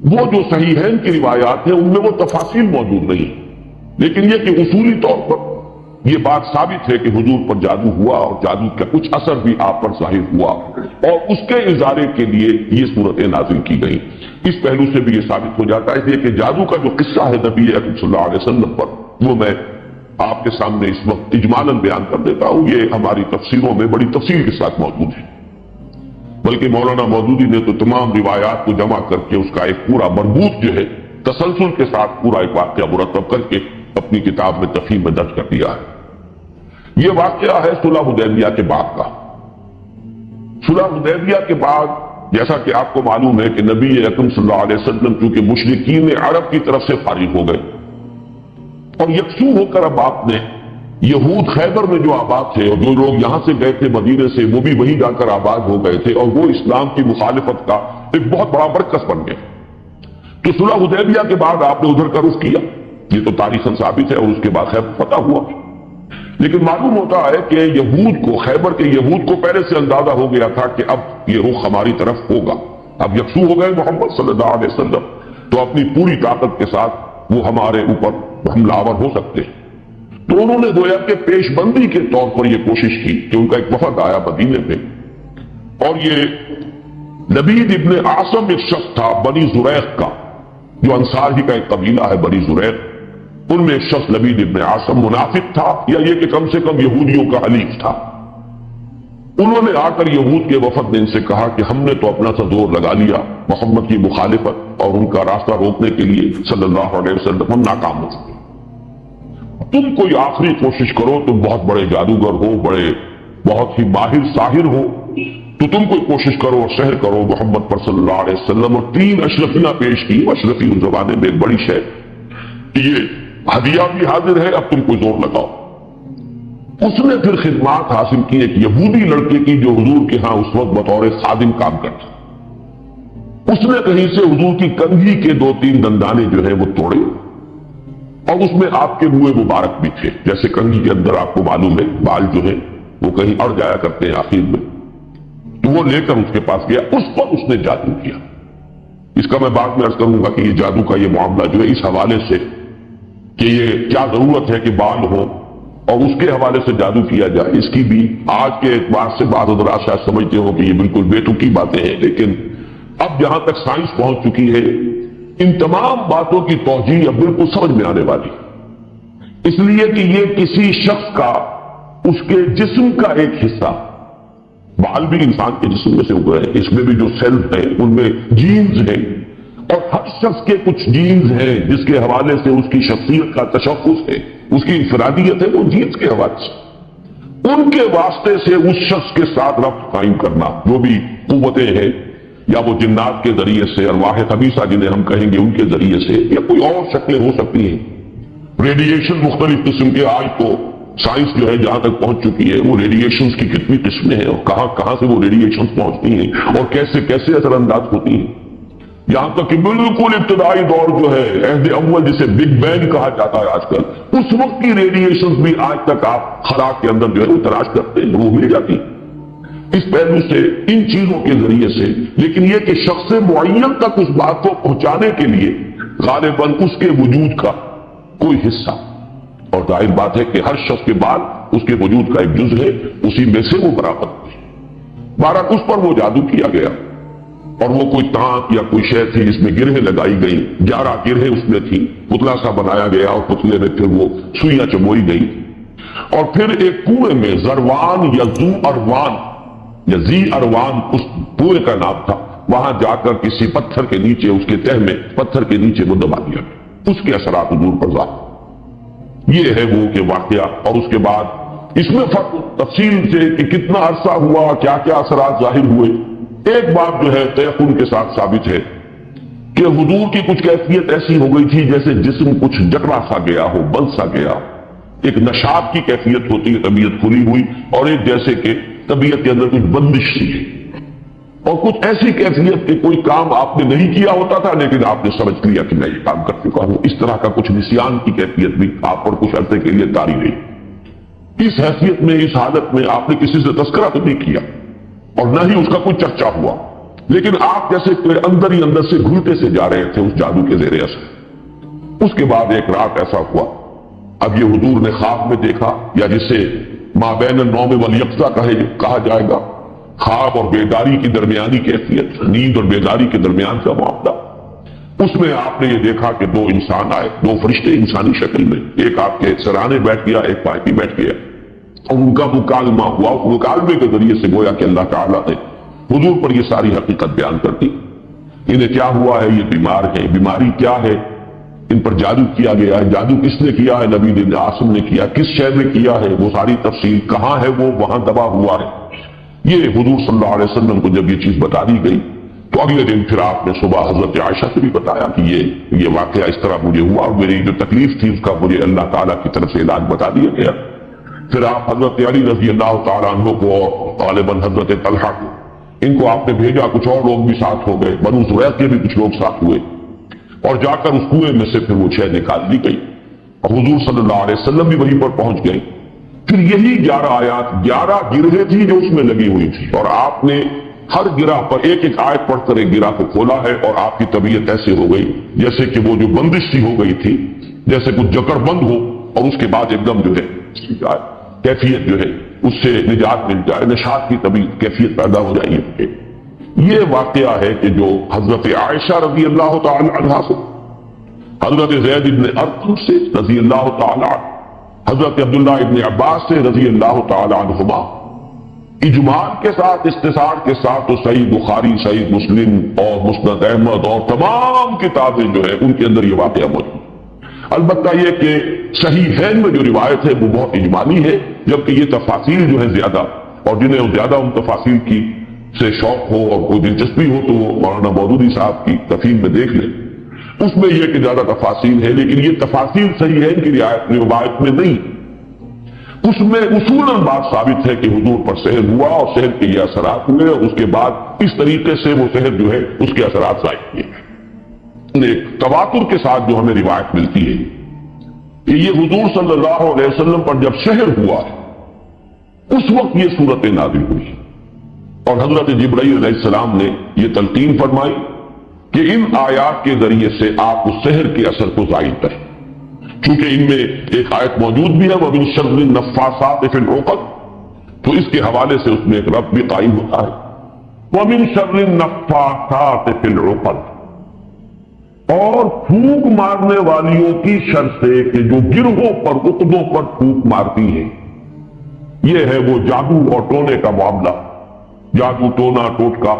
وہ جو صحیحین کی روایات ہیں ان میں وہ تفاصیل موجود نہیں، لیکن یہ کہ اصولی طور پر یہ بات ثابت ہے کہ حضور پر جادو ہوا اور جادو کا کچھ اثر بھی آپ پر ظاہر ہوا، اور اس کے اظہارے کے لیے یہ صورتیں نازل کی گئی۔ اس پہلو سے بھی یہ ثابت ہو جاتا ہے اس لیے کہ جادو کا جو قصہ ہے نبی اکرم صلی اللہ علیہ وسلم پر، وہ میں آپ کے سامنے اس وقت اجمالاً بیان کر دیتا ہوں۔ یہ ہماری تفسیروں میں بڑی تفصیل کے ساتھ موجود ہے، بلکہ مولانا مودودی نے تو تمام روایات کو جمع کر کے اس کا ایک پورا مربوط جو ہے تسلسل کے ساتھ پورا ایک واقعہ مرتب کر کے اپنی کتاب میں تفہیم میں درج کر دیا ہے۔ یہ واقعہ ہے صلح حدیبیہ کے بعد کا۔ صلح حدیبیہ کے بعد جیسا کہ آپ کو معلوم ہے کہ نبی اکرم صلی اللہ علیہ وسلم چونکہ مشرکین عرب کی طرف سے فارغ ہو گئے اور یکسو ہو کر اب آپ نے یہود خیبر میں جو آباد تھے اور جو لوگ یہاں سے گئے تھے مدینے سے وہ بھی وہیں جا کر آباد ہو گئے تھے اور وہ اسلام کی مخالفت کا ایک بہت بڑا مرکز بن گئے، تو صلح حدیبیہ کے بعد آپ نے ادھر کا رخ کیا۔ یہ تو تاریخاً ثابت ہے، اور اس کے بعد خیبر فتح ہوا، لیکن معلوم ہوتا ہے کہ یہود کو، خیبر کے یہود کو پہلے سے اندازہ ہو گیا تھا کہ اب یہ رخ ہماری طرف ہوگا، اب یکسو ہو گئے محمد صلی اللہ علیہ وسلم، تو اپنی پوری طاقت کے ساتھ وہ ہمارے اوپر حملہ آور ہو سکتے ہیں۔ تو انہوں نے گویا کہ پیش بندی کے طور پر یہ کوشش کی کہ ان کا ایک وفد آیا مدینے میں، اور یہ لبید ابن عاصم ایک شخص تھا بنی زریق کا، جو انصار ہی کا ایک قبیلہ ہے بنی زریق، ان میں ایک شخص لبید ابن عاصم منافق تھا، یا یہ کہ کم سے کم یہودیوں کا حلیف تھا۔ انہوں نے آ کر یہود کے وفد نے ان سے کہا کہ ہم نے تو اپنا سا زور لگا لیا محمد کی مخالفت اور ان کا راستہ روکنے کے لیے صلی اللہ علیہ وسلم، ہم ناکام ہو چکے، تم کوئی آخری کوشش کرو، تم بہت بڑے جادوگر ہو، بہت ہی ماہر ساحر ہو، تو تم کوئی کوشش کرو اور سحر کرو محمد پر صلی اللہ علیہ وسلم۔ اور 3 اشرفیاں پیش کی۔ اشرفی اس زمانے میں ایک بڑی شے کہ یہ ہدیہ بھی حاضر ہے، اب تم کوئی زور لگاؤ۔ اس نے پھر خدمات حاصل کی ایک یہودی لڑکے کی جو حضور کے ہاں اس وقت بطور خادم کام کرتا، اس نے کہیں سے حضور کی کنگھی کے 2-3 دندانے جو ہیں وہ توڑے، اور اس میں آپ کے روئے مبارک بھی تھے، جیسے کنگھی کے اندر آپ کو معلوم ہے بال جو ہے وہ کہیں اڑ جایا کرتے ہیں آخر میں، تو وہ لے کر اس کے پاس گیا، اس پر اس نے جادو کیا۔ اس کا میں بعد میں عرض کروں گا کہ یہ جادو کا یہ معاملہ جو ہے اس حوالے سے کہ یہ کیا ضرورت ہے کہ بال ہو اور اس کے حوالے سے جادو کیا جائے، اس کی بھی آج کے اعتبار سے بعض حضرات شاید سمجھتے ہو کہ یہ بالکل بے تکی باتیں ہیں، لیکن اب جہاں تک سائنس پہنچ چکی ہے ان تمام باتوں کی توجیہ اب بالکل سمجھ میں آنے والی، اس لیے کہ یہ کسی شخص کا اس کے جسم کا ایک حصہ، بال بھی انسان کے جسم میں سے اگے ہیں، اس میں بھی جو سیلز ہیں ان میں جینز ہیں، اور ہر شخص کے کچھ جینز ہیں جس کے حوالے سے اس کی شخصیت کا تشخص ہے، اس کی انفرادیت ہے، وہ جینز کے حوالے سے ان کے واسطے سے اس شخص کے ساتھ ربط قائم کرنا، جو بھی قوتیں ہیں یا وہ جنات کے ذریعے سے، ارواح خبیثہ جنہیں ہم کہیں گے ان کے ذریعے سے، یا کوئی اور شکلیں ہو سکتی ہیں، ریڈیشن مختلف قسم کے، آج تو سائنس جو ہے جہاں تک پہنچ چکی ہے وہ ریڈیشنز کی کتنی قسمیں ہیں اور کہاں سے وہ ریڈیشنز پہنچتی ہیں اور کیسے اثر انداز ہوتی ہیں، یہاں تک کہ بالکل ابتدائی دور جو ہے عہد اول جسے بگ بینگ کہا جاتا ہے آج کل، اس وقت کی ریڈیشنز بھی آج تک آپ خوراک کے اندر جو ہے وہ تلاش کرتے ہیں، وہ مل جاتی اس پہلو سے، ان چیزوں کے ذریعے سے۔ لیکن یہ کہ شخص معین تک اس بات کو پہنچانے کے لیے غالباً اس کے وجود کا کوئی حصہ، اور ظاہر بات ہے کہ ہر شخص کے بعد اس کے وجود کا ایک جز ہے، اسی میں سے وہ برآمد ہوئی، بہرحال اس پر وہ جادو کیا گیا، اور وہ کوئی تانک یا کوئی شے تھی جس میں گرہیں لگائی گئی، 11 گرہیں اس میں تھی، پتلا سا بنایا گیا اور پتلے میں پھر وہ سوئیاں چموئی گئی، اور پھر ایک کنویں میں زروان یا زو اروان یا زی اروان اس کنویں کا نام تھا، وہاں جا کر کسی پتھر کے نیچے، اس کے تہ میں پتھر کے نیچے وہ دبا دیا گیا، اس کے اثرات حضور پر ظاہر۔ یہ ہے وہ کہ واقعہ، اور اس کے بعد اس میں فرق تفصیل سے کہ کتنا عرصہ ہوا، کیا کیا اثرات ظاہر ہوئے۔ ایک بات جو ہے تیقن کے ساتھ ثابت ہے کہ حضور کی کچھ کیفیت ایسی ہو گئی تھی جیسے جسم کچھ جکڑا سا گیا ہو، بند سا گیا، ایک نشاط کی کیفیت ہوتی ہے، طبیعت کھلی ہوئی، اور ایک جیسے کہ طبیعت کے اندر کچھ بندش سی ہے، اور کچھ ایسی کیفیت کہ کوئی کام آپ نے نہیں کیا ہوتا تھا لیکن آپ نے سمجھ لیا کہ میں یہ کام کر چکا ہوں، اس طرح کا کچھ نسیان کی کیفیت بھی آپ پر کچھ عرصے کے لیے طاری رہی۔ اس حیثیت میں، اس حالت میں آپ نے کسی سے تذکرہ تو نہیں کیا اور نہ ہی اس کا کوئی چرچا ہوا، لیکن آپ جیسے کوئی اندر ہی اندر سے گھلتے سے جا رہے تھے اس جادو کے زیر اثر۔ اس کے بعد ایک رات ایسا ہوا، اب یہ حضور نے خواب میں دیکھا، یا جسے مابین النوم والیقظہ کہا جائے گا، خواب اور بیداری کی درمیانی کیفیت، نیند اور بیداری کے درمیان کا معاملہ۔ اس میں آپ نے یہ دیکھا کہ دو انسان آئے، دو فرشتے انسانی شکل میں، ایک آپ کے سرانے بیٹھ گیا، ایک پائیں پہ بیٹھ گیا، اور ان کا مکالمہ ہوا۔ مکالمے کے ذریعے سے گویا کہ اللہ تعالیٰ نے حضور پر یہ ساری حقیقت بیان کر دی۔ انہیں کیا ہوا ہے، یہ بیمار ہیں، بیماری کیا ہے، ان پر جادو کیا گیا ہے، جادو کس نے کیا ہے، نبی بن عاصم نے کیا، کس شہر میں کیا ہے، وہ ساری تفصیل، کہاں ہے وہ، وہاں دبا ہوا ہے۔ یہ حضور صلی اللہ علیہ وسلم کو جب یہ چیز بتا دی گئی تو اگلے دن پھر آپ نے صبح حضرت عائشہ سے بھی بتایا کہ یہ واقعہ اس طرح مجھے ہوا، اور میری جو تکلیف تھی اس کا مجھے اللہ تعالیٰ کی طرف سے علاج بتا دیا گیا۔ پھر آپ حضرت علی رضی اللہ تعالیٰ عنہ کو اور غالباً حضرت طلحہ کو، ان کو آپ نے بھیجا، کچھ اور لوگ بھی ساتھ ہو گئے، بنو زریق کے بھی کچھ لوگ ساتھ ہوئے، اور جا کر اس کنویں میں سے پھر وہ شے نکال دی گئی، اور حضور صلی اللہ علیہ وسلم بھی وہیں پر پہنچ گئے۔ پھر یہی 11 آیات، 11 گرہیں تھی جو اس میں لگی ہوئی تھی، اور آپ نے ہر گرہ پر ایک ایک آیت پڑھ کر ایک گرہ کو کھولا ہے، اور آپ کی طبیعت ایسے ہو گئی جیسے کہ وہ جو بندش سی ہو گئی تھی، جیسے کچھ جکڑ بند ہو اور اس کے بعد ایک دم جو ہے کیفیت جو ہے اس سے نجات مل جائے، نشاط کی طبیعت کیفیت پیدا ہو جائے۔ یہ واقعہ ہے کہ جو حضرت عائشہ رضی اللہ تعالی عنہا سے، حضرت زید بن ارقم سے رضی اللہ تعالی عنہ، حضرت عبداللہ ابن عباس سے رضی اللہ تعالی عنہما، اجمال کے ساتھ، استثار کے ساتھ، تو صحیح بخاری، صحیح مسلم اور مسند احمد اور تمام کتابیں جو ہے ان کے اندر یہ واقعہ موجود۔ البتہ یہ کہ صحیحین میں جو روایت ہے وہ بہت اجمالی ہے، جبکہ یہ تفاصیل جو ہے زیادہ، اور جنہیں زیادہ ان تفاصیل کی سے شوق ہو اور کوئی دلچسپی ہو تو وہ مولانا مودودی صاحب کی تفہیم میں دیکھ لیں، اس میں یہ کہ زیادہ تفاصیل ہے، لیکن یہ تفاصیل صحیحین کی روایت میں نہیں، اس میں اصولاً بات ثابت ہے کہ حضور پر سحر ہوا اور سحر کے یہ اثرات ہوئے، اور اس کے بعد اس طریقے سے وہ سحر جو ہے اس کے اثرات ظاہر کیے۔ ایک تواتر کے ساتھ جو ہمیں روایت ملتی ہے کہ یہ حضور صلی اللہ علیہ وسلم پر جب سحر ہوا ہے اس وقت یہ صورت نازل ہوئی، اور حضرت جبرائیل علیہ السلام نے یہ تلقین فرمائی کہ ان آیات کے ذریعے سے آپ اس سحر کے اثر کو ظاہر کریں، چونکہ ان میں ایک آیت موجود بھی ہے وَمِن شَرِّ النَّفَّاثَاتِ فِي الْعُقَدِ، تو اس کے حوالے سے اس میں ایک رب بھی قائم ہوتا ہے، وَمِن شَرِّ النَّفَّاثَاتِ فِي الْعُقَدِ، اور پھونک مارنے والیوں کی شر سے کہ جو گرہوں پر، عقدوں پر پھونک مارتی ہیں۔ یہ ہے وہ جادو اور ٹونے کا معاملہ، جادو، ٹونا، ٹوٹکا۔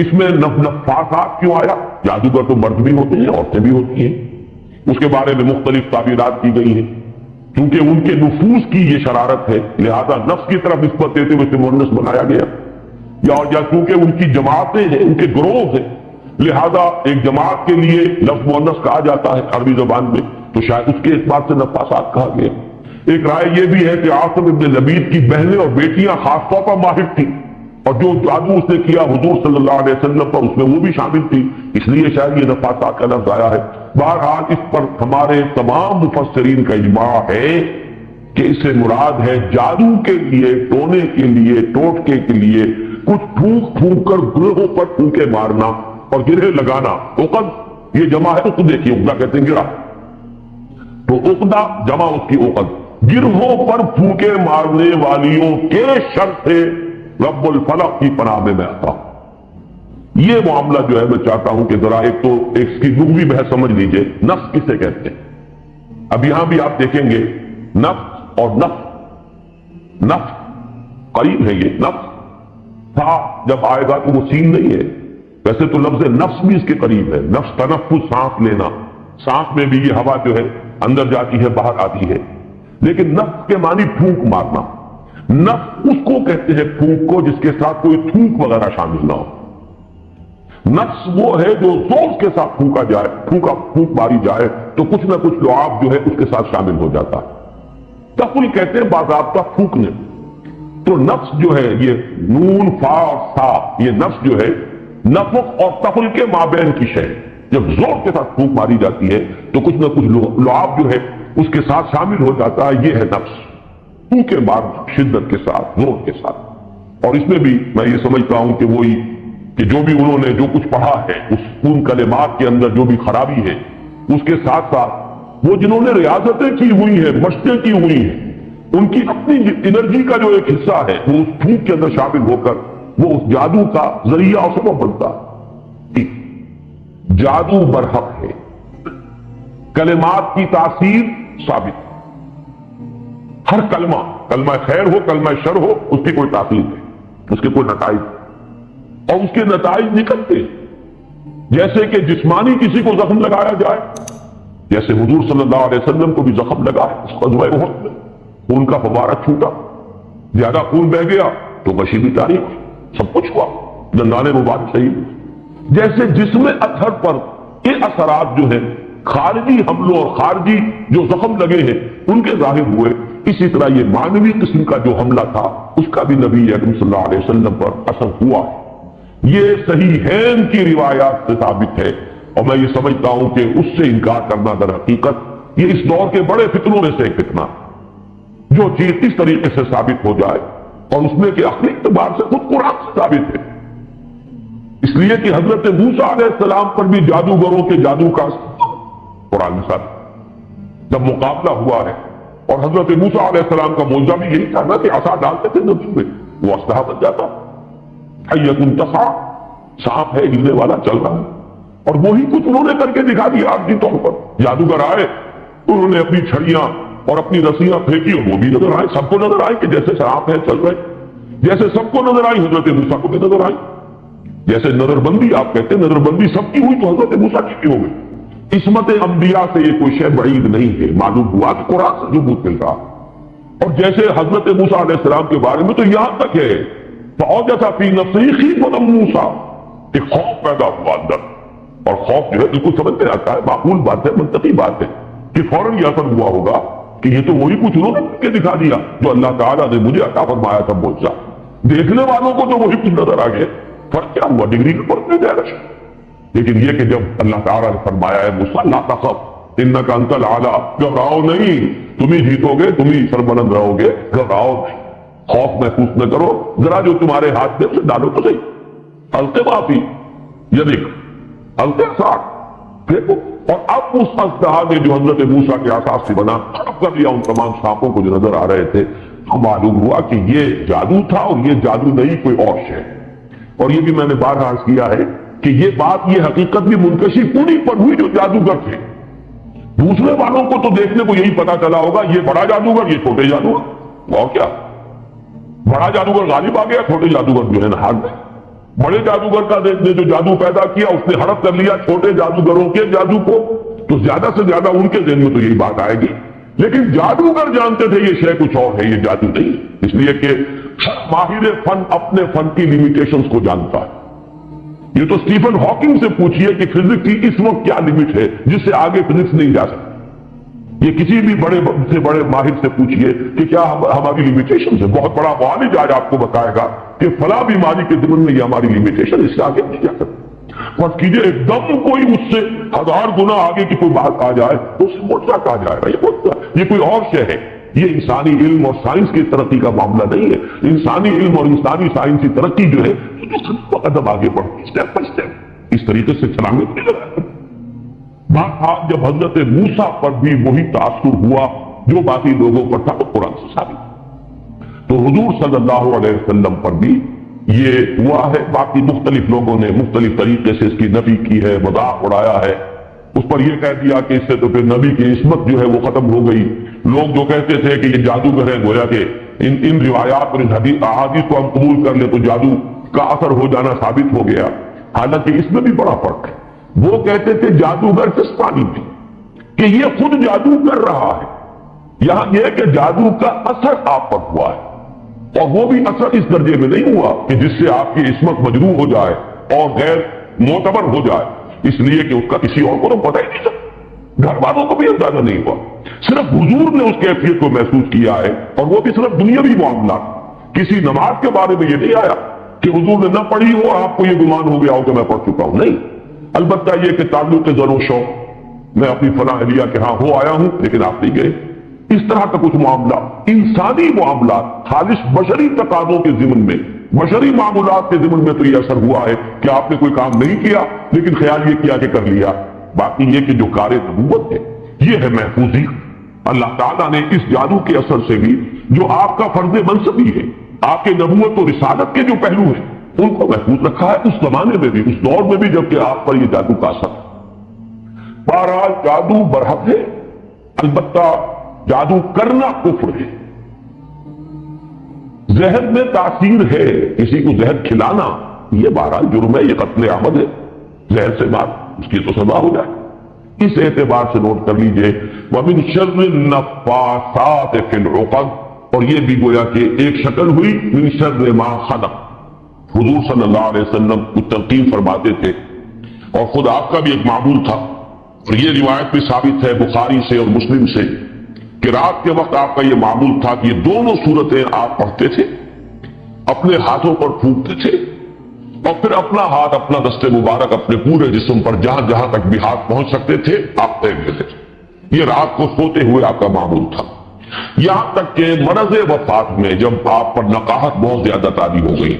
اس میں نفاثات کیوں آیا؟ جادوگر تو مرد بھی ہوتے ہیں، عورتیں بھی ہوتی ہیں، اس کے بارے میں مختلف تعبیرات کی گئی ہیں، کیونکہ ان کے نفوس کی یہ شرارت ہے، لہذا نفس کی طرف نسبت دیتے ہوئے اسے مؤنث بنایا گیا، یا کیونکہ ان کی جماعتیں ہیں، ان کے گروہ ہیں، لہذا ایک جماعت کے لیے لفظ مؤنث کہا جاتا ہے عربی زبان میں، تو شاید اس کے اعتبار سے نفاثات کہا گیا۔ ایک رائے یہ بھی ہے کہ عاصم ابن لبید کی بہنیں اور بیٹیاں خاص طور پر ماہر تھیں، اور جو جادو اس نے کیا حضور صلی اللہ علیہ وسلم پر اس میں وہ بھی شامل تھی، اس لیے شاید یہ نفاثات کا لفظ آیا ہے۔ بہرحال اس پر ہمارے تمام مفسرین کا اجماع ہے کہ اس سے مراد ہے جادو کے لیے، ٹونے کے لیے، ٹوٹکے کے لیے کچھ پھونک پھونک کر گرہوں پر پھونکے مارنا اور گرہ لگانا۔ عقد یہ جمع ہے عقدے کی، عقدہ کہتے ہیں گرہ، تو عقدہ جمع اس کی عقد، گرہوں پر پھونکے مارنے والیوں کے شر سے رب الفلق کی پناہ میں آتا ہوں۔ یہ معاملہ جو ہے میں چاہتا ہوں کہ ذرا ایک تو اس کی لغوی بحث سمجھ لیجئے، نفس کسے کہتے ہیں۔ اب یہاں بھی آپ دیکھیں گے نفس اور نفس قریب ہے، یہ نفس تھا جب آئے گا تو وہ سین نہیں ہے، ویسے تو لفظ نفس بھی اس کے قریب ہے، نفس تنفس، سانس لینا، سانس میں بھی یہ ہوا جو ہے اندر جاتی ہے باہر آتی ہے، لیکن نفس کے معنی پھونک مارنا۔ نفس اس کو کہتے ہیں پھونک کو جس کے ساتھ کوئی تھوک وغیرہ شامل نہ ہو۔ نفس وہ ہے جو زور کے ساتھ پھونکا جائے، پھونک ماری جائے تو کچھ نہ کچھ لعاب جو ہے اس کے ساتھ شامل ہو جاتا ہے۔ تفل کہتے ہیں باضابطہ پھونکنے، تو نفس جو ہے یہ نون، فا اور سا، یہ نفس جو ہے نفخ اور تفل کے مابین کی شے، جب زور کے ساتھ پھونک ماری جاتی ہے تو کچھ نہ کچھ لعاب جو ہے اس کے ساتھ شامل ہو جاتا ہے، یہ ہے نفس، پھونکے مارنا شدت کے ساتھ، زور کے ساتھ۔ اور اس میں بھی میں یہ سمجھتا ہوں کہ وہی کہ جو بھی انہوں نے جو کچھ پڑھا ہے ان کلمات کے اندر جو بھی خرابی ہے، اس کے ساتھ ساتھ وہ جنہوں نے ریاضتیں کی ہوئی ہیں، مشقیں کی ہوئی ہیں، ان کی اپنی انرجی کا جو ایک حصہ ہے وہ اس پھونک کے اندر شامل ہو کر وہ اس جادو کا ذریعہ اور سبب بنتا ہے۔ جادو برحق ہے، کلمات کی تاثیر ثابت ہے۔ ہر کلمہ خیر ہو، کلمہ شر ہو، اس کی کوئی تاثیر ہے، اس کے کوئی نتائج، اور اس کے نتائج نکلتے ہیں۔ جیسے کہ جسمانی کسی کو زخم لگایا جائے، جیسے حضور صلی اللہ علیہ وسلم کو بھی زخم لگا ہے، اس غزوہ احد میں خون کا فوارہ چھوٹا، زیادہ خون بہ گیا تو بشی بھی تاریخ، سب کچھ ہوا، دندان مبارک شہید۔ جیسے جسم اطہر پر یہ اثرات جو ہیں خارجی حملوں اور خارجی جو زخم لگے ہیں ان کے ظاہر ہوئے، اسی طرح یہ معنوی قسم کا جو حملہ تھا اس کا بھی نبی اکرم صلی اللہ علیہ وسلم پر اثر ہوا ہے۔ یہ صحیحین کی روایات سے ثابت ہے، اور میں یہ سمجھتا ہوں کہ اس سے انکار کرنا در حقیقت یہ اس دور کے بڑے فتنوں میں سے ایک فتنہ، جو چیز اس طریقے سے ثابت ہو جائے اور اس میں کہ عقلی اعتبار سے خود قرآن سے ثابت ہے۔ اس لیے کہ حضرت موسیٰ علیہ السلام پر بھی جادوگروں کے جادو کا قرآن میں ثابت، جب مقابلہ ہوا ہے اور حضرت موسیٰ علیہ السلام کا معجزہ بھی یہی تھا نا کہ عصا ڈالتے تھے ندی میں، وہ اسلحہ بن جاتا، حیۃ تسعیٰ، سانپ ہے ہلنے والا چل رہا ہے، اور وہی کچھ انہوں نے کر کے دکھا دیا عارضی طور پر۔ جادوگر آئے، انہوں نے اپنی چھڑیاں اور اپنی رسیاں پھینکی اور وہ بھی نظر آئے، سب کو نظر آئے کہ جیسے سانپ ہے چل رہے، جیسے سب کو نظر آئی حضرت موسیٰ کو بھی نظر آئی۔ جیسے نظر بندی آپ کہتے ہیں، نظر بندی سب کی ہوئی تو حضرت موسیٰ کی بھی ہو گئی۔ عصمت انبیاء سے یہ کوئی شے بعید نہیں ہے، معلوم ہوا کہ قرآن سے ثبوت مل رہا۔ اور جیسے حضرت موسیٰ علیہ السلام کے بارے میں تو یہاں تک ہے فَأَوْجَسَ فِي نَفْسِهِ خِيفَةً مُوسَىٰ، کہ خوف پیدا ہوا اندر، اور خوف جو ہے بالکل سمجھ میں آتا ہے، معقول بات ہے، منطقی بات ہے کہ فوراً یہ اثر ہوا ہوگا کہ یہ تو وہی کچھ انہوں نے کے دکھا دیا جو اللہ تعالیٰ نے مجھے عطا فرمایا تھا معجزہ۔ دیکھنے والوں کو تو وہی کچھ نظر آ گئے، فرق کیا ہوا؟ ڈگری کے فرق نہیں جائے گا، لیکن یہ کہ جب اللہ تعالیٰ نے فرمایا ہے موسیٰ لا تخف انک انت الاعلیٰ، گھبراؤ نہیں، تم ہی جیتو گے، تم ہی سربلند رہو گے، گھبراؤ نہیں، خوف محسوس نہ کرو، ذرا جو تمہارے ہاتھ میں اسے ڈالو تو صحیح، القِ ما فی یدک، القِ عصاک، پھینکو۔ اور اب اس اسلحہ نے جو حضرت موسیٰ کے آساس سے بنا ختم کر دیا ان تمام سانپوں کو جو نظر آ رہے تھے، تو معلوم ہوا کہ یہ جادو تھا، اور یہ جادو نہیں کوئی اور شے۔ اور یہ بھی میں نے بار عرض کیا ہے کہ یہ بات، یہ حقیقت بھی منکشف انہی پر ہوئی جو جادوگر تھے۔ دوسرے والوں کو تو دیکھنے کو یہی پتا چلا ہوگا یہ بڑا جادوگر، یہ چھوٹے جادوگر، اور کیا بڑا جادوگر غالب آ گیا، چھوٹے جادوگر جو ہے نا ہار گئے۔ بڑے جادوگر کا نے جو جادو پیدا کیا اس نے ہڑپ کر لیا چھوٹے جادوگروں کے جادو کو، تو زیادہ سے زیادہ ان کے ذہن میں تو یہی بات آئے گی۔ لیکن جادوگر جانتے تھے یہ شے کچھ اور ہے، یہ جادو نہیں، اس لیے کہ ہر ماہر فن اپنے فن کی لیمیٹیشنز کو جانتا ہے۔ یہ تو اسٹیفن ہاکنگ سے پوچھئے کہ فزکس کی اس وقت کیا لمٹ ہے جس سے آگے فزکس نہیں جا سکتی۔ یہ کسی بھی بڑے سے بڑے ماہر سے پوچھئے کہ کیا ہماری لیمیٹیشنز ہے۔ بہت بڑا معالج آج آپ کو بتائے گا کہ فلاں بیماری کے ضمن میں یہ ہماری لیمیٹیشن، اس سے آگے نہیں جا سکتی۔ فرض کیجئے ایک دم کوئی اس سے 1000 گنا آگے کی کوئی بات آ جائے تو اسے معجزہ کہا جائے گا، یہ کوئی اور شے ہے۔ یہ انسانی علم اور سائنس کی ترقی کا معاملہ نہیں ہے۔ انسانی علم اور انسانی سائنسی ترقی جو ہے تو قدم آگے بڑھتی، اسٹیپ بائی اسٹیپ، اس طریقے سے چلانگے نہیں لگا۔ بات جب حضرت موسیٰ پر بھی وہی تاثر ہوا جو باقی لوگوں پر تھا تو قرآن سے ثابت، تو حضور صلی اللہ علیہ وسلم پر بھی یہ ہوا ہے۔ باقی مختلف لوگوں نے مختلف طریقے سے اس کی نفی کی ہے، مذاق اڑایا ہے، اس پر یہ کہہ دیا کہ اس سے تو پھر نبی کی عصمت جو ہے وہ ختم ہو گئی۔ لوگ جو کہتے تھے کہ یہ جادوگر ہے، گویا کہ ان روایات اور ان احادیث کو ہم قبول کر لیں تو جادو کا اثر ہو جانا ثابت ہو گیا، حالانکہ اس میں بھی بڑا فرق ہے۔ وہ کہتے تھے جادوگر جسمانی میں کہ یہ خود جادو کر رہا ہے، یہاں یہ کہ جادو کا اثر آپ پر ہوا ہے، اور وہ بھی اثر اس درجے میں نہیں ہوا کہ جس سے آپ کی عصمت مجروح ہو جائے اور غیر معتبر ہو جائے، اس لیے کہ اس کا کسی اور کو تو پتہ ہی نہیں تھا، گھر والوں کو بھی اندازہ نہیں ہوا، صرف حضور نے اس کیفیت کو محسوس کیا ہے، اور وہ بھی صرف دنیاوی معاملات۔ کسی نماز کے بارے میں یہ نہیں آیا کہ حضور نے نہ پڑھی ہو اور آپ کو یہ گمان ہو گیا ہو کہ میں پڑھ چکا ہوں، نہیں۔ البتہ یہ کہ تعلق ذر و شوق، میں اپنی فلاں اہلیہ کے ہاں ہو آیا ہوں لیکن آپ نہیں گئے، اس طرح کا کچھ معاملہ، انسانی معاملات خالص بشری تقاضوں کے ضمن میں بشری معمولات کے ضمن میں تو یہ اثر ہوا ہے کہ آپ نے کوئی کام نہیں کیا لیکن خیال یہ کیا کہ کر لیا. باقی یہ کہ جو کار نبوت ہے یہ ہے محفوظی. اللہ تعالیٰ نے اس جادو کے اثر سے بھی جو آپ کا فرض منصبی ہے، آپ کے نبوت و رسالت کے جو پہلو ہیں ان کو محفوظ رکھا ہے، اس زمانے میں بھی، اس دور میں بھی جبکہ آپ پر یہ جادو کا اثر ہے. بہرحال جادو برحق ہے، البتہ جادو کرنا کفر ہے. زہر میں تاثیر ہے، کسی کو زہر کھلانا یہ بہرحال جرم ہے، یہ قتل عمد ہے. زہر سے بات اس کی تو سزا ہو جائے. اس اعتبار سے نوٹ کر لیجئے وَمِن شَرِّ النَّفَّاثَاتِ فِي الْعُقَدِ، اور یہ بھی گویا کہ ایک شکل ہوئی من شر ما خلق. حضور صلی اللہ علیہ وسلم کو تلقین فرماتے تھے اور خود آپ کا بھی ایک معمول تھا، اور یہ روایت بھی ثابت ہے بخاری سے اور مسلم سے کہ رات کے وقت آپ کا یہ معمول تھا کہ یہ دونوں صورتیں آپ پڑھتے تھے، اپنے ہاتھوں پر پھونکتے تھے اور پھر اپنا ہاتھ، اپنا دست مبارک اپنے پورے جسم پر جہاں جہاں تک بھی ہاتھ پہنچ سکتے تھے آپ پھینک دیتے تھے. یہ رات کو سوتے ہوئے آپ کا معمول تھا. یہاں تک کہ مرض وفات میں جب آپ پر نقاہت بہت زیادہ طاری ہو گئی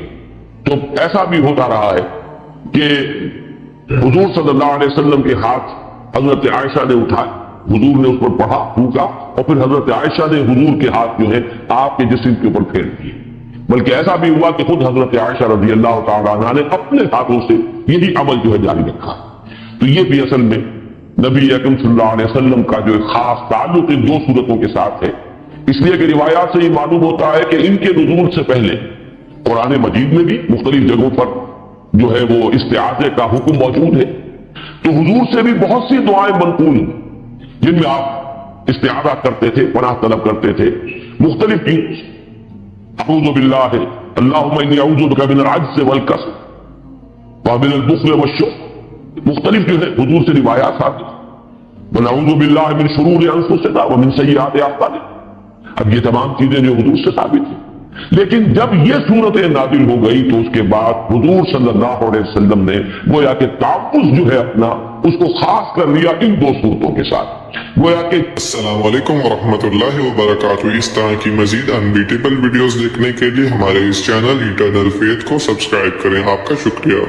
تو ایسا بھی ہوتا رہا ہے کہ حضور صلی اللہ علیہ وسلم کے ہاتھ حضرت عائشہ نے اٹھائے، حضور نے اس پر پڑھا، پھونکا، اور پھر حضرت عائشہ نے حضور کے ہاتھ جو ہے آپ کے جسم کے اوپر پھیر دیے. بلکہ ایسا بھی ہوا کہ خود حضرت عائشہ رضی اللہ تعالیٰ عنہ نے اپنے ہاتھوں سے یہی عمل جو ہے جاری رکھا. تو یہ بھی اصل میں نبی اکرم صلی اللہ علیہ وسلم کا جو ایک خاص تعلق ان دو صورتوں کے ساتھ ہے، اس لیے کہ روایات سے یہ معلوم ہوتا ہے کہ ان کے نزول سے پہلے قرآن مجید میں بھی مختلف جگہوں پر جو ہے وہ استعاذے کا حکم موجود ہے. تو حضور سے بھی بہت سی دعائیں منقول جن میں آپ استعاذہ کرتے تھے، پناہ طلب کرتے تھے مختلف چیز. اعوذ باللہ اللہم انی اعوذ بک من العجز والکسل ومن البخل والشح، مختلف جو ہے حضور سے روایات آتی. ونعوذ باللہ من شرور انفسنا ومن سیئات اعمالنا. اب یہ تمام چیزیں جو حضور سے ثابت ہیں، لیکن جب یہ صورتیں نازل ہو گئی تو اس کے بعد حضور صلی اللہ علیہ وسلم نے گویا کہ تحفظ جو ہے اپنا اس کو خاص کر لیا ان دو صورتوں کے ساتھ. گویا کہ السلام علیکم ورحمۃ اللہ وبرکاتہ. اس طرح کی مزید انبیٹیبل ویڈیوز دیکھنے کے لیے ہمارے اس چینل ایٹرنل فیتھ کو سبسکرائب کریں. آپ کا شکریہ.